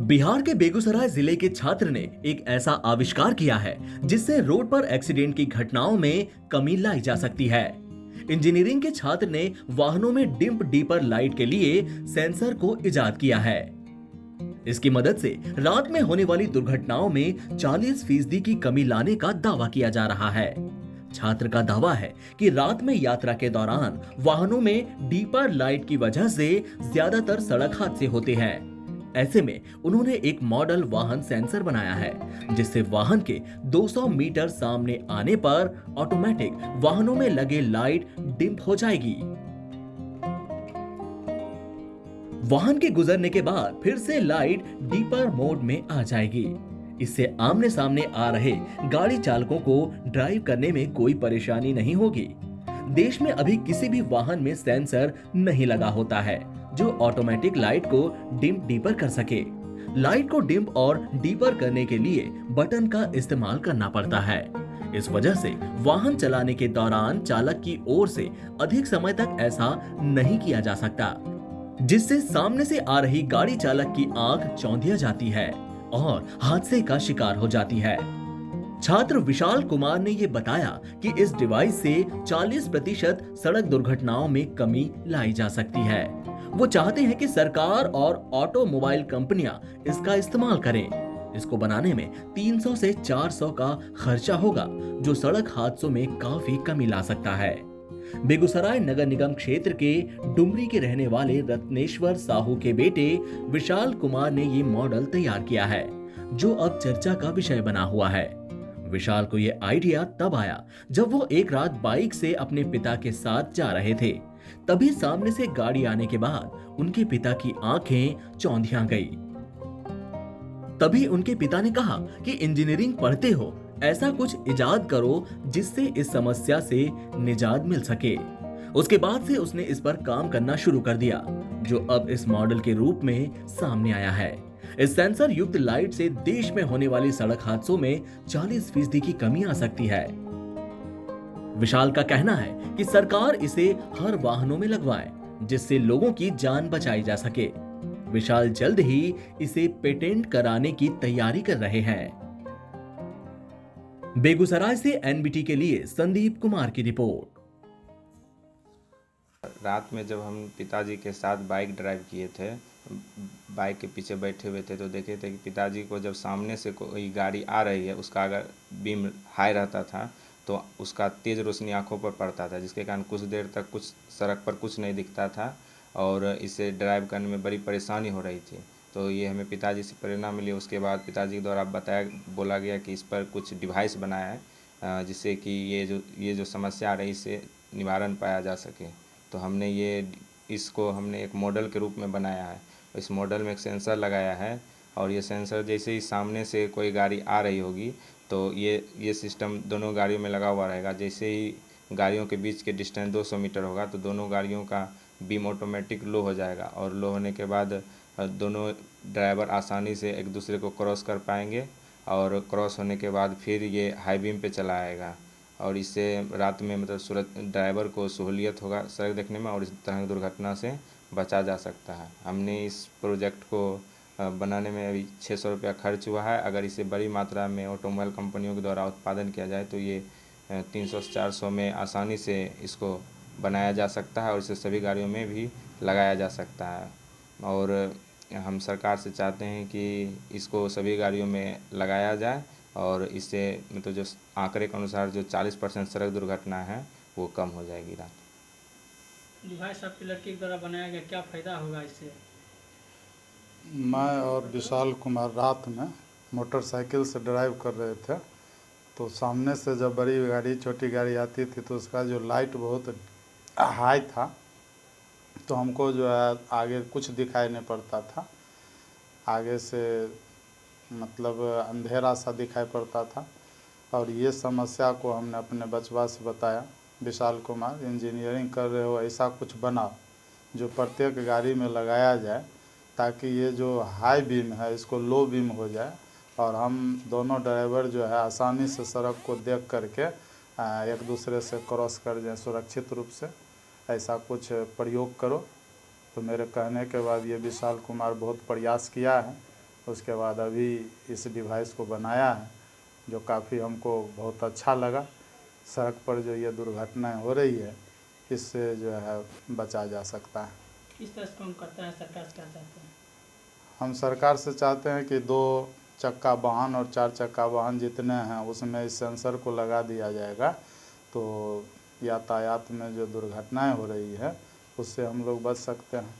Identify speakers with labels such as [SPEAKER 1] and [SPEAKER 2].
[SPEAKER 1] बिहार के बेगूसराय जिले के छात्र ने एक ऐसा आविष्कार किया है जिससे रोड पर एक्सीडेंट की घटनाओं में कमी लाई जा सकती है। इंजीनियरिंग के छात्र ने वाहनों में डिम्प डीपर लाइट के लिए सेंसर को इजाद किया है। इसकी मदद से रात में होने वाली दुर्घटनाओं में 40% की कमी लाने का दावा किया जा रहा है। छात्र का दावा है कि रात में यात्रा के दौरान वाहनों में डीपर लाइट की वजह से ज्यादातर सड़क हादसे होते हैं। ऐसे में उन्होंने एक मॉडल वाहन सेंसर बनाया है जिससे वाहन के 200 मीटर सामने आने पर ऑटोमेटिक वाहनों में लगे लाइट डिम हो जाएगी। वाहन के गुजरने के बाद फिर से लाइट डीपर मोड में आ जाएगी। इससे आमने सामने आ रहे गाड़ी चालकों को ड्राइव करने में कोई परेशानी नहीं होगी। देश में अभी किसी भी वाहन में सेंसर नहीं लगा होता है जो ऑटोमेटिक लाइट को डिम डीपर कर सके। लाइट को डिम और डीपर करने के लिए बटन का इस्तेमाल करना पड़ता है। इस वजह से वाहन चलाने के दौरान चालक की ओर से अधिक समय तक ऐसा नहीं किया जा सकता, जिससे सामने से आ रही गाड़ी चालक की आंख चौंधिया जाती है और हादसे का शिकार हो जाती है। छात्र विशाल कुमार ने ये बताया कि इस डिवाइस से 40% सड़क दुर्घटनाओं में कमी लाई जा सकती है। वो चाहते हैं कि सरकार और ऑटोमोबाइल कंपनियां इसका इस्तेमाल करें। इसको बनाने में 300 से 400 का खर्चा होगा जो सड़क हादसों में काफी कमी ला सकता है। बेगूसराय नगर निगम क्षेत्र के डुमरी के रहने वाले रत्नेश्वर साहू के बेटे विशाल कुमार ने ये मॉडल तैयार किया है जो अब चर्चा का विषय बना हुआ है। विशाल को ये आइडिया तब आया जब वो एक रात बाइक से अपने पिता के साथ जा रहे थे। तभी सामने से गाड़ी आने के बाद उनके पिता की आंखें चौंधिया गई। तभी उनके पिता ने कहा कि इंजीनियरिंग पढ़ते हो, ऐसा कुछ इजाद करो जिससे इस समस्या से निजात मिल सके। उसके बाद से उसने इस पर काम करना शुरू कर दिया जो अब इस मॉडल के रूप में सामने आया है। इस सेंसर युक्त लाइट से देश में होने वाली सड़क हादसों में 40% की कमी आ सकती है। विशाल का कहना है कि सरकार इसे हर वाहनों में लगवाए जिससे लोगों की जान बचाई जा सके। विशाल जल्द ही इसे पेटेंट कराने की तैयारी कर रहे हैं। बेगूसराय से एनबीटी के लिए संदीप कुमार की रिपोर्ट।
[SPEAKER 2] रात में जब हम पिताजी के साथ बाइक ड्राइव किए थे, बाइक के पीछे बैठे हुए थे तो देखे थे कि पिताजी को जब सामने से कोई गाड़ी आ रही है उसका अगर बीम हाई रहता था तो उसका तेज़ रोशनी आंखों पर पड़ता था, जिसके कारण कुछ देर तक कुछ सड़क पर कुछ नहीं दिखता था और इसे ड्राइव करने में बड़ी परेशानी हो रही थी। तो ये हमें पिताजी से प्रेरणा मिली। उसके बाद पिताजी के द्वारा बोला गया कि इस पर कुछ डिवाइस बनाया है जिससे कि ये जो समस्या आ रही इससे निवारण पाया जा सके। तो इसको हमने एक मॉडल के रूप में बनाया है। इस मॉडल में एक सेंसर लगाया है और ये सेंसर जैसे ही सामने से कोई गाड़ी आ रही होगी तो ये सिस्टम दोनों गाड़ियों में लगा हुआ रहेगा। जैसे ही गाड़ियों के बीच के डिस्टेंस 200 मीटर होगा तो दोनों गाड़ियों का बीम ऑटोमेटिक लो हो जाएगा और लो होने के बाद दोनों ड्राइवर आसानी से एक दूसरे को क्रॉस कर पाएंगे और क्रॉस होने के बाद फिर ये हाई बीम पे चला आएगा और इससे रात में मतलब ड्राइवर को सहूलियत होगा सड़क देखने में और इस तरह की दुर्घटना से बचा जा सकता है। हमने इस प्रोजेक्ट को बनाने में अभी 600 रुपया खर्च हुआ है। अगर इसे बड़ी मात्रा में ऑटोमोबाइल कंपनियों के द्वारा उत्पादन किया जाए तो ये 300 से 400 में आसानी से इसको बनाया जा सकता है और इसे सभी गाड़ियों में भी लगाया जा सकता है। और हम सरकार से चाहते हैं कि इसको सभी गाड़ियों में लगाया जाए और इससे मतलब जो आंकड़े के अनुसार जो 40% सड़क दुर्घटना है वो कम हो जाएगी। रात
[SPEAKER 3] डिवाइस आपके लड़के के द्वारा बनाया गया, क्या फ़ायदा होगा इससे?
[SPEAKER 4] मैं और विशाल कुमार रात में मोटरसाइकिल से ड्राइव कर रहे थे तो सामने से जब बड़ी गाड़ी छोटी गाड़ी आती थी तो उसका जो लाइट बहुत हाई था तो हमको जो है आगे कुछ दिखाई नहीं पड़ता था। आगे से मतलब अंधेरा सा दिखाई पड़ता था और ये समस्या को हमने अपने बचवा से बताया। विशाल कुमार, इंजीनियरिंग कर रहे हो, ऐसा कुछ बनाओ जो प्रत्येक गाड़ी में लगाया जाए ताकि ये जो हाई बीम है इसको लो बीम हो जाए और हम दोनों ड्राइवर जो है आसानी से सड़क को देख करके एक दूसरे से क्रॉस कर जाए सुरक्षित रूप से। ऐसा कुछ प्रयोग करो। तो मेरे कहने के बाद ये विशाल कुमार बहुत प्रयास किया है उसके बाद अभी इस डिवाइस को बनाया है, जो काफ़ी हमको बहुत अच्छा लगा। सड़क पर जो ये दुर्घटनाएं हो रही है, इससे जो है बचा जा सकता है।
[SPEAKER 3] किस तरह से काम करता है, सरकार से क्या चाहते हैं?
[SPEAKER 4] हम सरकार से चाहते हैं कि 2 चक्का वाहन और 4 चक्का वाहन जितने हैं उसमें इस सेंसर को लगा दिया जाएगा, तो यातायात में जो दुर्घटनाएं हो रही है उससे हम लोग बच सकते हैं।